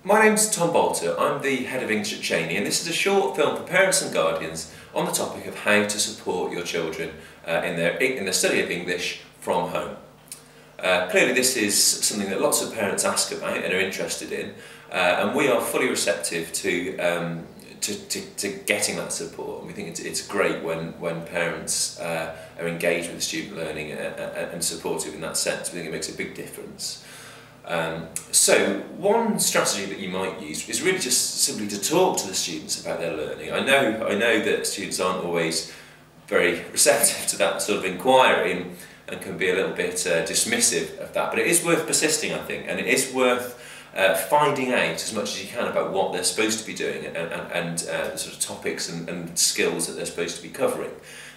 My name's Tom Bolter. I'm the Head of English at Cheney, and this is a short film for parents and guardians on the topic of how to support your children in their study of English from home. Clearly this is something that lots of parents ask about and are interested in, and we are fully receptive to getting that support. And we think it's great when parents are engaged with student learning and supportive in that sense. We think it makes a big difference. So one strategy that you might use is really just simply to talk to the students about their learning. I know that students aren't always very receptive to that sort of inquiry and can be a little bit dismissive of that, but it is worth persisting, I think, and it is worth finding out as much as you can about what they're supposed to be doing and the sort of topics and skills that they're supposed to be covering.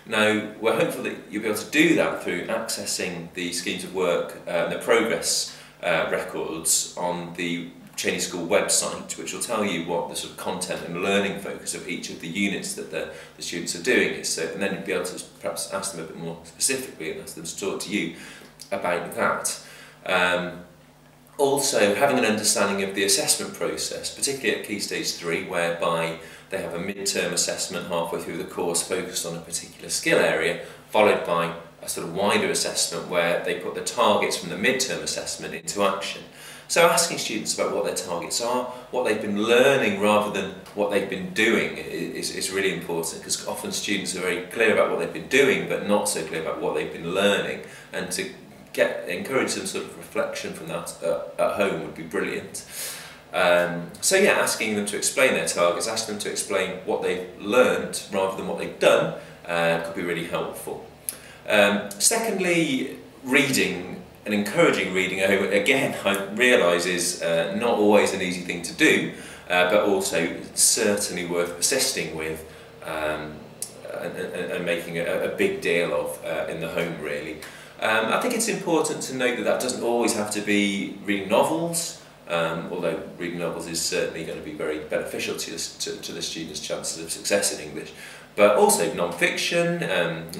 Now, we're hopeful that you'll be able to do that through accessing the schemes of work and the progress records on the Cheney School website, which will tell you what the sort of content and learning focus of each of the units that the students are doing is. So, and then you'll be able to perhaps ask them a bit more specifically and ask them to talk to you about that. Also, having an understanding of the assessment process, particularly at Key Stage 3, whereby they have a mid-term assessment halfway through the course focused on a particular skill area, followed by a sort of wider assessment where they put the targets from the mid-term assessment into action. So asking students about what their targets are, what they've been learning rather than what they've been doing is really important, because often students are very clear about what they've been doing but not so clear about what they've been learning, and to encourage some sort of reflection from that at home would be brilliant. So yeah, asking them to explain their targets, asking them to explain what they've learned rather than what they've done could be really helpful. Secondly, reading and encouraging reading, again, I realise is not always an easy thing to do, but also certainly worth persisting with and making a big deal of in the home, really. I think it's important to note that doesn't always have to be reading novels, although reading novels is certainly going to be very beneficial to the students' chances of success in English. But also non-fiction,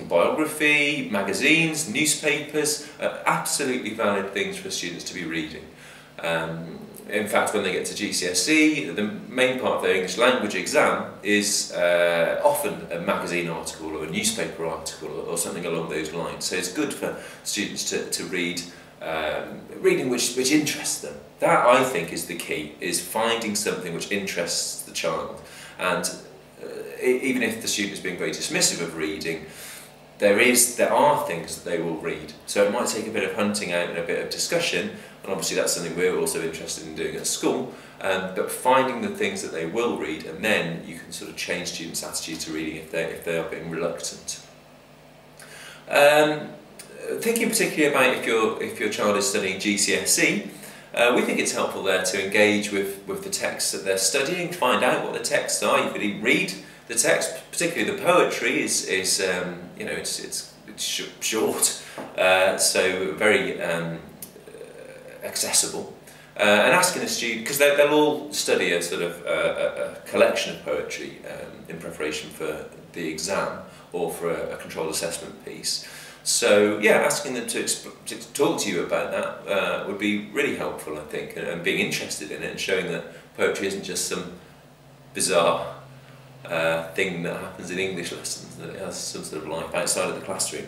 biography, magazines, newspapers are absolutely valid things for students to be reading. In fact, when they get to GCSE, the main part of their English language exam is often a magazine article or a newspaper article or something along those lines. So it's good for students to read reading which interests them. That, I think, is the key, is finding something which interests the child. And even if the student is being very dismissive of reading, there are things that they will read. So it might take a bit of hunting out and a bit of discussion, and obviously that's something we're also interested in doing at school, but finding the things that they will read, and then you can sort of change students' attitude to reading if they are being reluctant. Thinking particularly about if your child is studying GCSE, we think it's helpful there to engage with the texts that they're studying, find out what the texts are. You could read the text, particularly the poetry is you know, it's short, so very accessible. And asking a student, because they'll all study a sort of a collection of poetry in preparation for the exam or for a controlled assessment piece. So yeah, asking them to talk to you about that would be really helpful, I think, and being interested in it and showing that poetry isn't just some bizarre thing that happens in English lessons, that it has some sort of life outside of the classroom.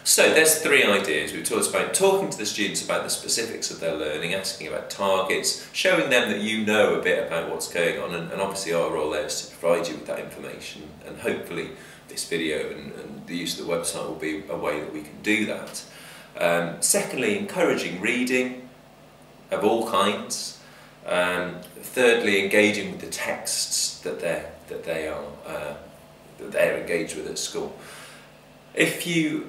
So there's 3 ideas. We've talked about talking to the students about the specifics of their learning, asking about targets, showing them that you know a bit about what's going on, and obviously our role there is to provide you with that information, and hopefully this video and the use of the website will be a way that we can do that. Secondly, encouraging reading of all kinds. Thirdly, engaging with the texts that they're engaged with at school. If you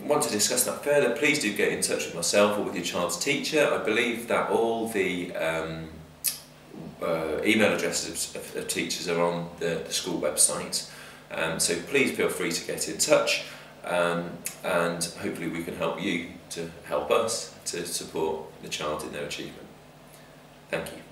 want to discuss that further, please do get in touch with myself or with your child's teacher. I believe that all the email addresses of teachers are on the school website. So please feel free to get in touch, and hopefully we can help you to help us to support the child in their achievement. Thank you.